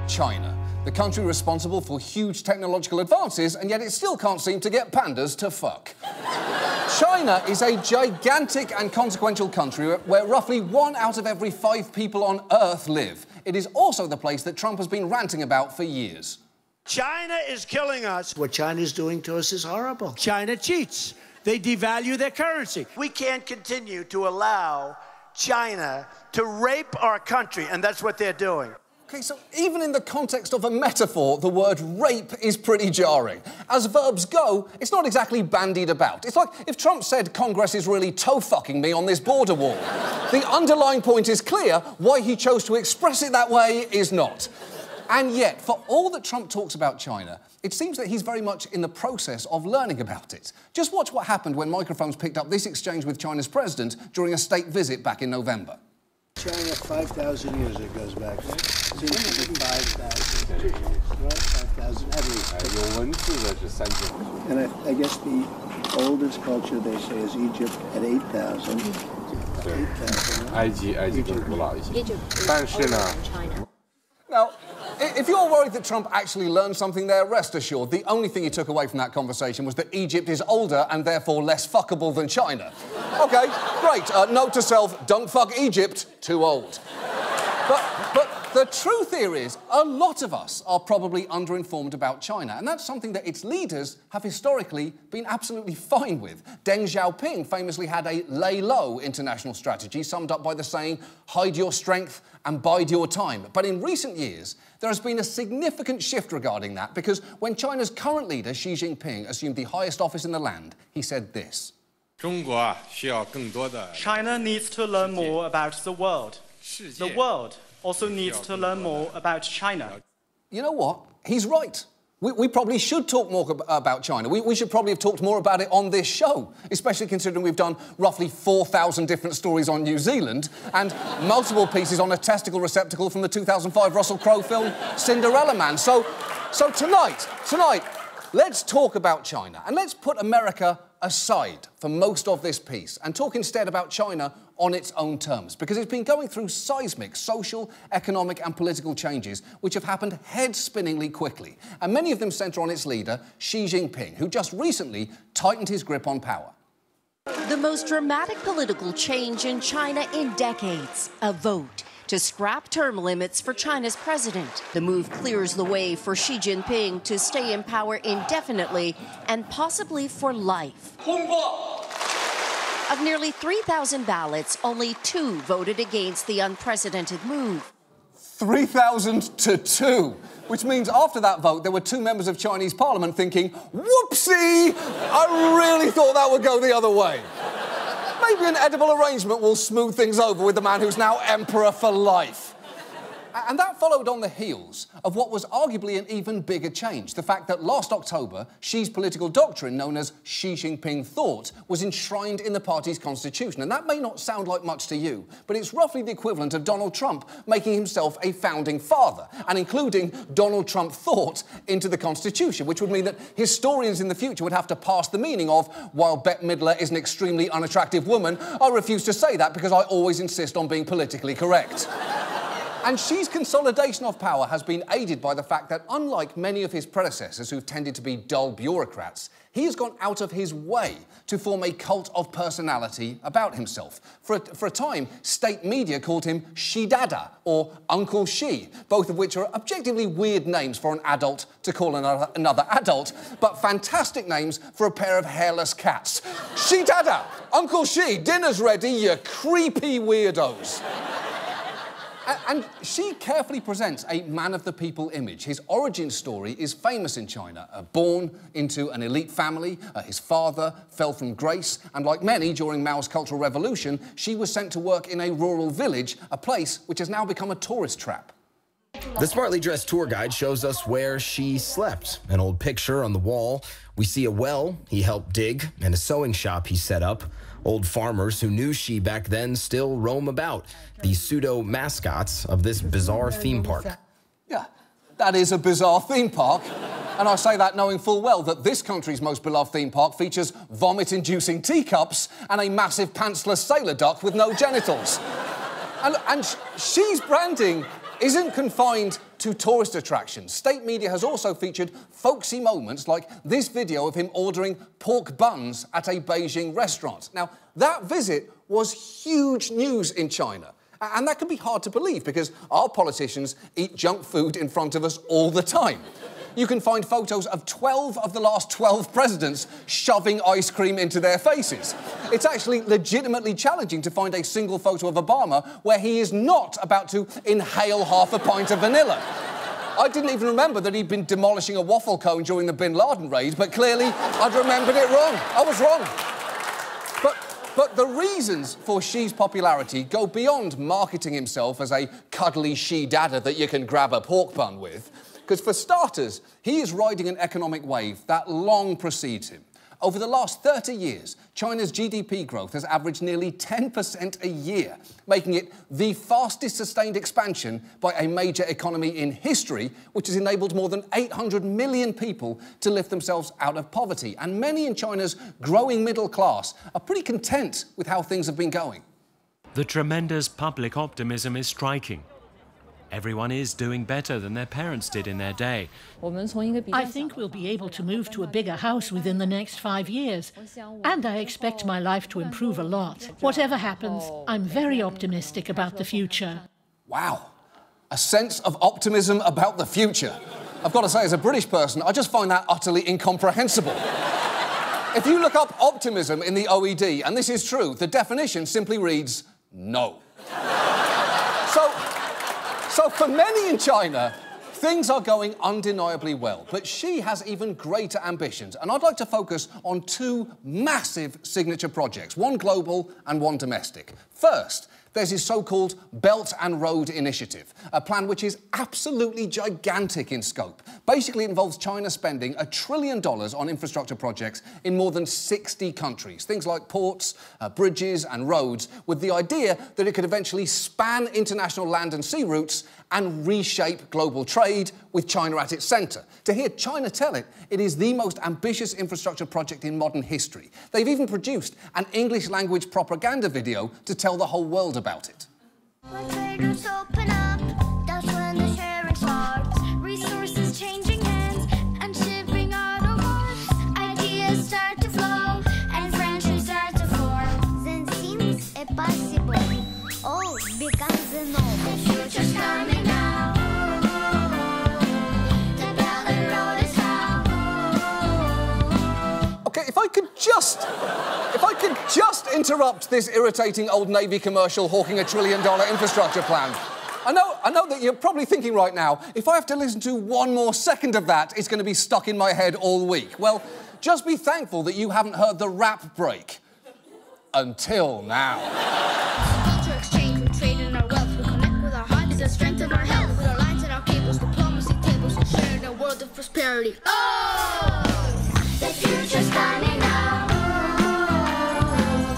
China, the country responsible for huge technological advances, and yet it still can't seem to get pandas to fuck. China is a gigantic and consequential country where roughly 1 out of every 5 people on Earth live. It is also the place that Trump has been ranting about for years. China is killing us. What China's doing to us is horrible. China cheats. They devalue their currency. We can't continue to allow China to rape our country, and that's what they're doing. OK, so even in the context of a metaphor, the word rape is pretty jarring. As verbs go, it's not exactly bandied about. It's like if Trump said Congress is really toe-fucking me on this border wall. The underlying point is clear, why he chose to express it that way is not. And yet, for all that Trump talks about China, it seems that he's very much in the process of learning about it. Just watch what happened when microphones picked up this exchange with China's president during a state visit back in November. China, 5,000 years it goes back, right? Seems to be 5,000 years, right? 5,000 at least. And I guess the oldest culture, they say, is Egypt at 8,000. 8,000, right? Now, if you're worried that Trump actually learned something there, rest assured, the only thing he took away from that conversation was that Egypt is older and therefore less fuckable than China. OK, great. Note to self, don't fuck Egypt, too old. But the truth here is, a lot of us are probably underinformed about China, and that's something that its leaders have historically been absolutely fine with. Deng Xiaoping famously had a lay-low international strategy, summed up by the saying, hide your strength and bide your time. But in recent years, there has been a significant shift regarding that, because when China's current leader, Xi Jinping, assumed the highest office in the land, he said this. China needs to learn more about the world. The world also needs to learn more about China. You know what? He's right. We probably should talk more about China. We should probably have talked more about it on this show, especially considering we've done roughly 4,000 different stories on New Zealand and multiple pieces on a testicle receptacle from the 2005 Russell Crowe film Cinderella Man. So tonight, let's talk about China, and let's put America aside for most of this piece and talk instead about China on its own terms, because it's been going through seismic social, economic and political changes which have happened head-spinningly quickly, and many of them centre on its leader, Xi Jinping, who just recently tightened his grip on power. The most dramatic political change in China in decades, a vote to scrap term limits for China's president. The move clears the way for Xi Jinping to stay in power indefinitely and possibly for life. Of nearly 3,000 ballots, only 2 voted against the unprecedented move. 3,000 to 2, which means after that vote, there were 2 members of Chinese parliament thinking, whoopsie, I really thought that would go the other way. Maybe an edible arrangement will smooth things over with the man who's now emperor for life. And that followed on the heels of what was arguably an even bigger change, the fact that last October, Xi's political doctrine, known as Xi Jinping thought, was enshrined in the party's constitution. And that may not sound like much to you, but it's roughly the equivalent of Donald Trump making himself a founding father and including Donald Trump thought into the constitution, which would mean that historians in the future would have to pass the meaning of, while Bette Midler is an extremely unattractive woman, I refuse to say that because I always insist on being politically correct. And Xi's consolidation of power has been aided by the fact that, unlike many of his predecessors who've tended to be dull bureaucrats, he has gone out of his way to form a cult of personality about himself. For a time, state media called him Xi Dada or Uncle Xi, both of which are objectively weird names for an adult to call another adult, but fantastic names for a pair of hairless cats. Xi Dada, Uncle Xi, dinner's ready, you creepy weirdos. And Xi carefully presents a man-of-the-people image. His origin story is famous in China. Born into an elite family, his father fell from grace, and like many during Mao's Cultural Revolution, Xi was sent to work in a rural village, a place which has now become a tourist trap. The smartly dressed tour guide shows us where Xi slept. An old picture on the wall. We see a well he helped dig and a sewing shop he set up. Old farmers who knew Xi back then still roam about, the pseudo-mascots of this bizarre theme park. Yeah, that is a bizarre theme park. And I say that knowing full well that this country's most beloved theme park features vomit-inducing teacups and a massive pantsless sailor duck with no genitals. And Xi's branding isn't confined to tourist attractions. State media has also featured folksy moments like this video of him ordering pork buns at a Beijing restaurant. Now, that visit was huge news in China. And that can be hard to believe because our politicians eat junk food in front of us all the time. You can find photos of 12 of the last 12 presidents shoving ice cream into their faces. It's actually legitimately challenging to find a single photo of Obama where he is not about to inhale half a pint of vanilla. I didn't even remember that he'd been demolishing a waffle cone during the Bin Laden raid, but clearly I'd remembered it wrong. I was wrong. But the reasons for Xi's popularity go beyond marketing himself as a cuddly Xi dada that you can grab a pork bun with. Because for starters, he is riding an economic wave that long precedes him. Over the last 30 years, China's GDP growth has averaged nearly 10% a year, making it the fastest sustained expansion by a major economy in history, which has enabled more than 800 million people to lift themselves out of poverty. And many in China's growing middle class are pretty content with how things have been going. The tremendous public optimism is striking. Everyone is doing better than their parents did in their day. I think we'll be able to move to a bigger house within the next 5 years. And I expect my life to improve a lot. Whatever happens, I'm very optimistic about the future. Wow. A sense of optimism about the future. I've got to say, as a British person, I just find that utterly incomprehensible. If you look up optimism in the OED, and this is true, the definition simply reads, no. So for many in China, things are going undeniably well. But Xi has even greater ambitions, and I'd like to focus on two massive signature projects, one global and one domestic. First, there's his so-called Belt and Road Initiative, a plan which is absolutely gigantic in scope. Basically, it involves China spending $1 trillion on infrastructure projects in more than 60 countries. Things like ports, bridges and roads, with the idea that it could eventually span international land and sea routes and reshape global trade with China at its centre. To hear China tell it, it is the most ambitious infrastructure project in modern history. They've even produced an English-language propaganda video to tell the whole world about it. When traders open up, that's when the sharing starts. Resources changing hands and shipping automobiles. Ideas start to flow and friendships start to form. Then seems impossible. All becomes a normal. The future's coming now. The Belt and Road is how. OK, if I could just interrupt this irritating old Navy commercial hawking $1 trillion infrastructure plan. I know that you're probably thinking right now, if I have to listen to one more second of that, it's going to be stuck in my head all week. Well, just be thankful that you haven't heard the rap break. Until now. Culture exchange, we trade in our wealth. We connect with our hearts and strengthen our health. With our lines and our cables, diplomacy tables, we share in a world of prosperity. Oh! The future's coming now.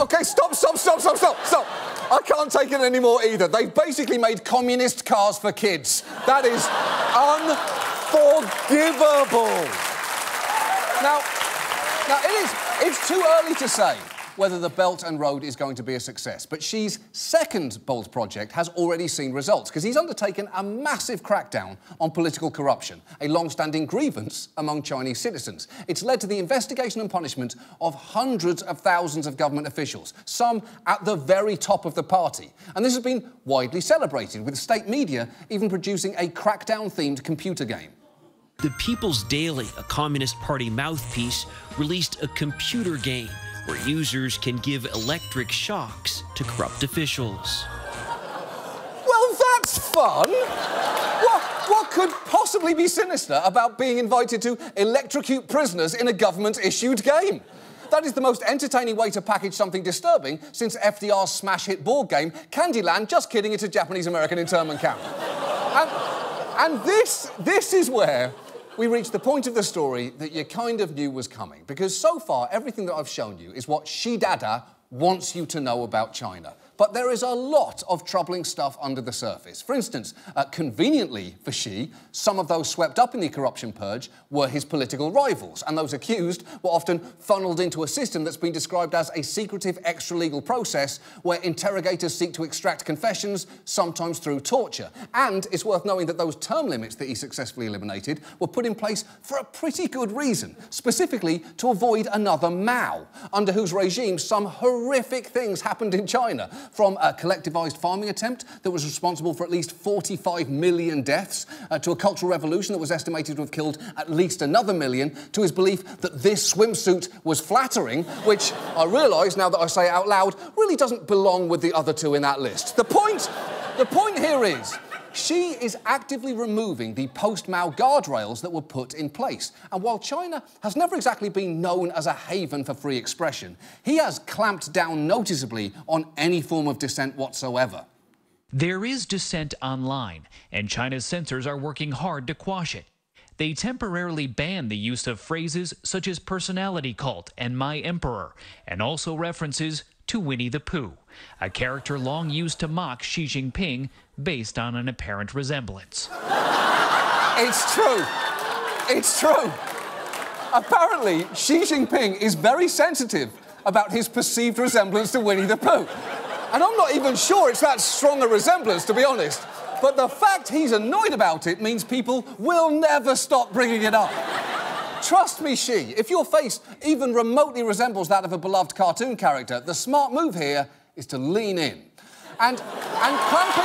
OK, stop. I can't take it anymore either. They've basically made communist cars for kids. That is unforgivable. Now, it's too early to say whether the Belt and Road is going to be a success. But Xi's second bold project has already seen results, because he's undertaken a massive crackdown on political corruption, a long-standing grievance among Chinese citizens. It's led to the investigation and punishment of hundreds of thousands of government officials, some at the very top of the party. And this has been widely celebrated, with state media even producing a crackdown-themed computer game. The People's Daily, a Communist Party mouthpiece, released a computer game where users can give electric shocks to corrupt officials. Well, that's fun! What could possibly be sinister about being invited to electrocute prisoners in a government-issued game? That is the most entertaining way to package something disturbing since FDR's smash hit board game, Candyland. Just kidding, it's a Japanese-American internment camp. And this is where we reach the point of the story that you kind of knew was coming. Because so far, everything that I've shown you is what Xi Dada wants you to know about China. but there is a lot of troubling stuff under the surface. For instance, conveniently for Xi, some of those swept up in the corruption purge were his political rivals, and those accused were often funneled into a system that's been described as a secretive extra-legal process where interrogators seek to extract confessions, sometimes through torture. And it's worth knowing that those term limits that he successfully eliminated were put in place for a pretty good reason, specifically to avoid another Mao, under whose regime some horrific things happened in China, from a collectivised farming attempt that was responsible for at least 45 million deaths, to a cultural revolution that was estimated to have killed at least another million, to his belief that this swimsuit was flattering, which I realise, now that I say it out loud, really doesn't belong with the other two in that list. The point here is, Xi is actively removing the post-Mao guardrails that were put in place. And while China has never exactly been known as a haven for free expression, he has clamped down noticeably on any form of dissent whatsoever. There is dissent online, and China's censors are working hard to quash it. They temporarily banned the use of phrases such as personality cult and my emperor, and also references to Winnie the Pooh, a character long used to mock Xi Jinping based on an apparent resemblance. It's true. It's true. Apparently, Xi Jinping is very sensitive about his perceived resemblance to Winnie the Pooh. And I'm not even sure it's that strong a resemblance, to be honest. But the fact he's annoyed about it means people will never stop bringing it up. Trust me, Xi, if your face even remotely resembles that of a beloved cartoon character, the smart move here is to lean in. And clamping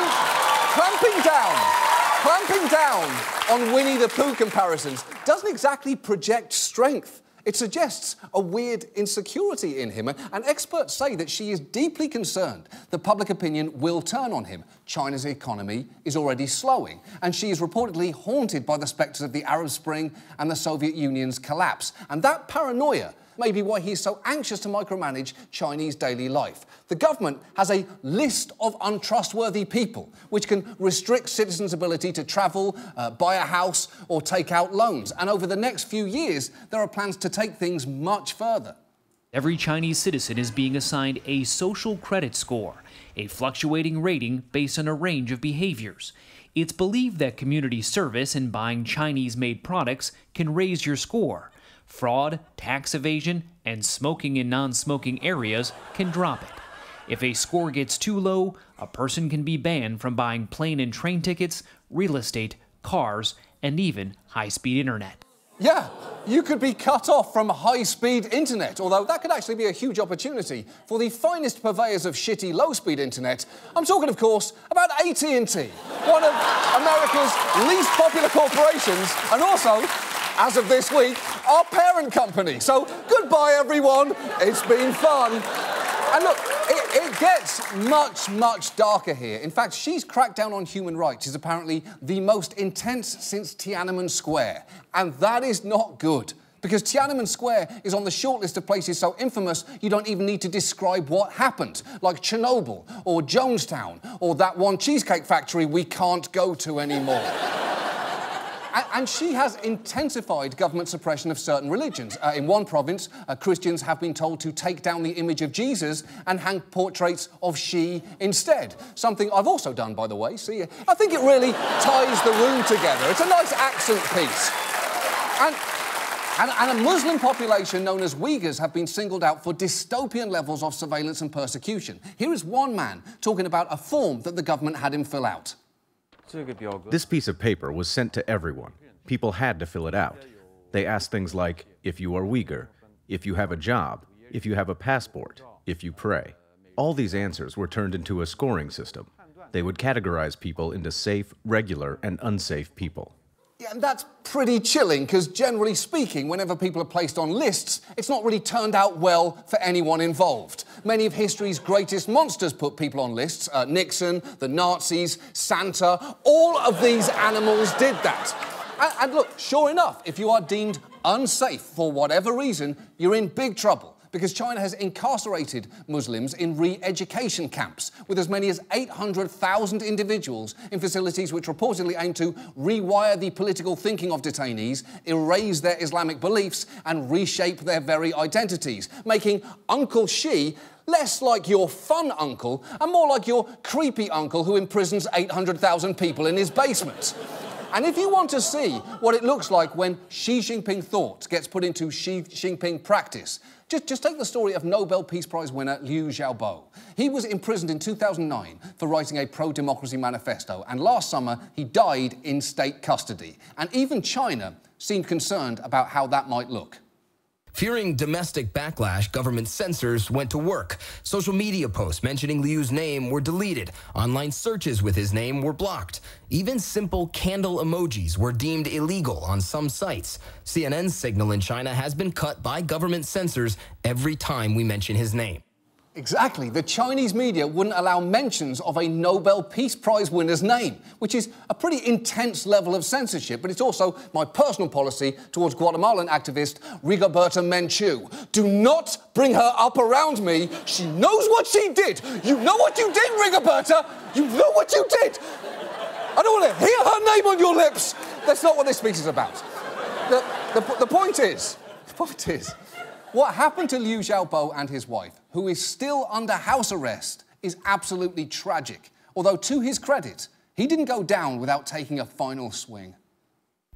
down on Winnie the Pooh comparisons doesn't exactly project strength. It suggests a weird insecurity in him, and experts say that Xi is deeply concerned that public opinion will turn on him. China's economy is already slowing, and Xi is reportedly haunted by the spectres of the Arab Spring and the Soviet Union's collapse. And that paranoia may be why he's so anxious to micromanage Chinese daily life. The government has a list of untrustworthy people, which can restrict citizens' ability to travel, buy a house, or take out loans. And over the next few years, there are plans to take things much further. Every Chinese citizen is being assigned a social credit score, a fluctuating rating based on a range of behaviors. It's believed that community service and buying Chinese-made products can raise your score. Fraud, tax evasion, and smoking in non-smoking areas can drop it. If a score gets too low, a person can be banned from buying plane and train tickets, real estate, cars, and even high-speed internet. Yeah, you could be cut off from high-speed internet, although that could actually be a huge opportunity for the finest purveyors of shitty low-speed internet. I'm talking, of course, about AT&T, one of America's least popular corporations, and also, as of this week, our parent company. So, goodbye, everyone. It's been fun. And look, it gets much, much darker here. In fact, Xi's crackdown on human rights is apparently the most intense since Tiananmen Square. And that is not good, because Tiananmen Square is on the short list of places so infamous you don't even need to describe what happened, like Chernobyl, or Jonestown, or that one cheesecake factory we can't go to anymore. And Xi has intensified government suppression of certain religions. In one province, Christians have been told to take down the image of Jesus and hang portraits of Xi instead. Something I've also done, by the way. See, I think it really ties the room together. It's a nice accent piece. And a Muslim population known as Uyghurs have been singled out for dystopian levels of surveillance and persecution. Here is one man talking about a form that the government had him fill out. This piece of paper was sent to everyone. People had to fill it out. They asked things like, if you are Uyghur, if you have a job, if you have a passport, if you pray. All these answers were turned into a scoring system. They would categorize people into safe, regular, and unsafe people. Yeah, and that's pretty chilling, because generally speaking, whenever people are placed on lists, it's not really turned out well for anyone involved. Many of history's greatest monsters put people on lists. Nixon, the Nazis, Santa, all of these animals did that. And look, sure enough, if you are deemed unsafe for whatever reason, you're in big trouble, because China has incarcerated Muslims in re-education camps, with as many as 800,000 individuals in facilities which reportedly aim to rewire the political thinking of detainees, erase their Islamic beliefs, and reshape their very identities, making Uncle Xi Less like your fun uncle and more like your creepy uncle who imprisons 800,000 people in his basement. And if you want to see what it looks like when Xi Jinping thought gets put into Xi Jinping practice, just take the story of Nobel Peace Prize winner Liu Xiaobo. He was imprisoned in 2009 for writing a pro-democracy manifesto, and last summer he died in state custody. And even China seemed concerned about how that might look. Fearing domestic backlash, government censors went to work. Social media posts mentioning Liu's name were deleted. Online searches with his name were blocked. Even simple candle emojis were deemed illegal on some sites. CNN's signal in China has been cut by government censors every time we mention his name. Exactly. The Chinese media wouldn't allow mentions of a Nobel Peace Prize winner's name, which is a pretty intense level of censorship, but it's also my personal policy towards Guatemalan activist Rigoberta Menchú. Do not bring her up around me. She knows what she did. You know what you did, Rigoberta. You know what you did. I don't want to hear her name on your lips. That's not what this speech is about. The point is, what happened to Liu Xiaobo and his wife, who is still under house arrest, is absolutely tragic. Although, to his credit, he didn't go down without taking a final swing.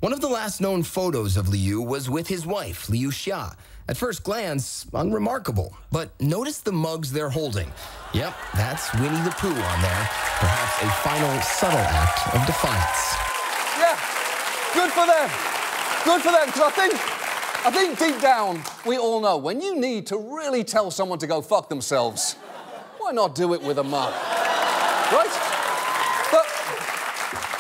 One of the last known photos of Liu was with his wife, Liu Xia. At first glance, unremarkable. But notice the mugs they're holding. Yep, that's Winnie the Pooh on there. Perhaps a final subtle act of defiance. Yeah, good for them. Good for them, because I think deep down, we all know when you need to really tell someone to go fuck themselves, why not do it with a mug? Right? But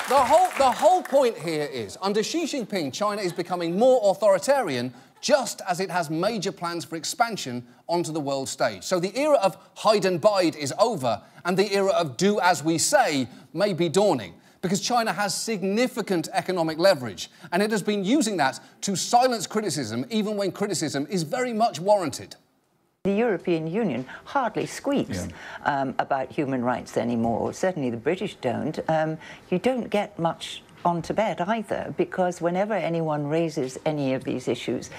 the whole point here is, under Xi Jinping, China is becoming more authoritarian just as it has major plans for expansion onto the world stage. So the era of hide and bide is over, and the era of do as we say may be dawning. Because China has significant economic leverage, and it has been using that to silence criticism, even when criticism is very much warranted. The European Union hardly squeaks about human rights anymore. Certainly the British don't. You don't get much on Tibet either, because whenever anyone raises any of these issues,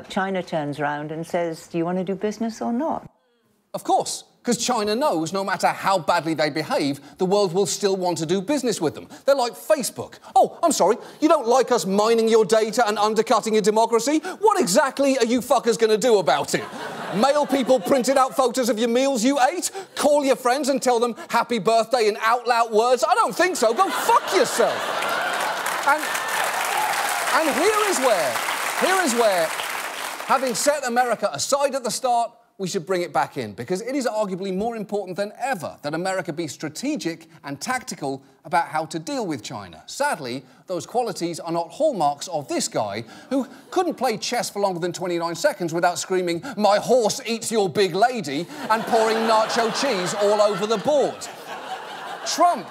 China turns around and says, do you want to do business or not? Of course. Because China knows no matter how badly they behave, the world will still want to do business with them. They're like Facebook. Oh, I'm sorry, you don't like us mining your data and undercutting your democracy? What exactly are you fuckers going to do about it? Mail people printed out photos of your meals you ate? Call your friends and tell them happy birthday in out-loud words? I don't think so. Go fuck yourself. And here is where, having set America aside at the start, we should bring it back in, because it is arguably more important than ever that America be strategic and tactical about how to deal with China. Sadly, those qualities are not hallmarks of this guy, who couldn't play chess for longer than 29 seconds without screaming, "My horse eats your big lady," and pouring nacho cheese all over the board. Trump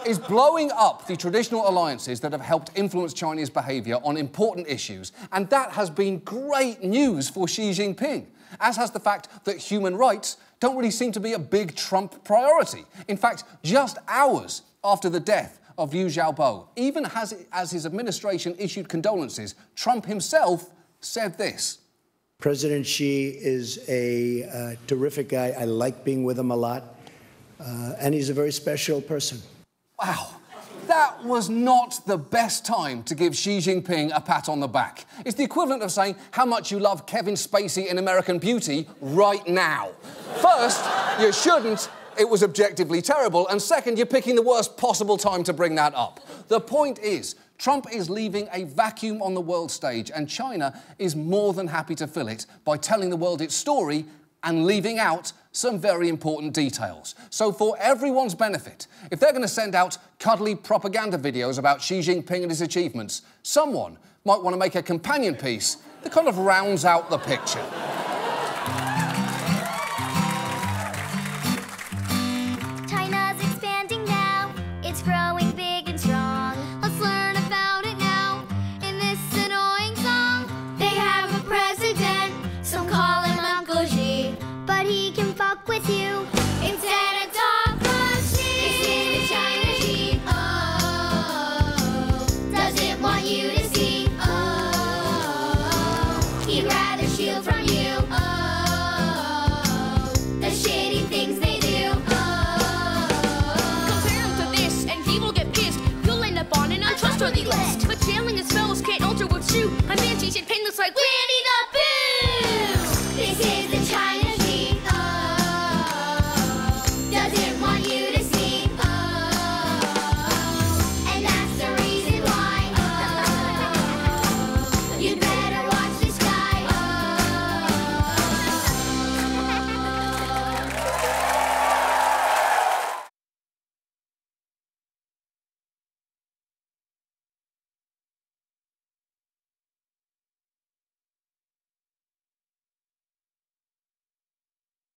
is blowing up the traditional alliances that have helped influence Chinese behaviour on important issues, and that has been great news for Xi Jinping, as has the fact that human rights don't really seem to be a big Trump priority. In fact, just hours after the death of Liu Xiaobo, even as his administration issued condolences, Trump himself said this. President Xi is a terrific guy. I like being with him a lot, and he's a very special person. Wow, that was not the best time to give Xi Jinping a pat on the back. It's the equivalent of saying how much you love Kevin Spacey in American Beauty right now. First, you shouldn't. It was objectively terrible. And second, you're picking the worst possible time to bring that up. The point is, Trump is leaving a vacuum on the world stage, and China is more than happy to fill it by telling the world its story and leaving out some very important details. So for everyone's benefit, if they're going to send out cuddly propaganda videos about Xi Jinping and his achievements, someone might want to make a companion piece that kind of rounds out the picture. China's expanding now. It's growing big and strong. Let's learn about it now in this annoying song. They have a president, some call him Uncle Xi, but he can fuck with you instead of democracy. This is the China Xi. Oh, doesn't want you to see. Oh, he'd rather steal from you. newsworthy list.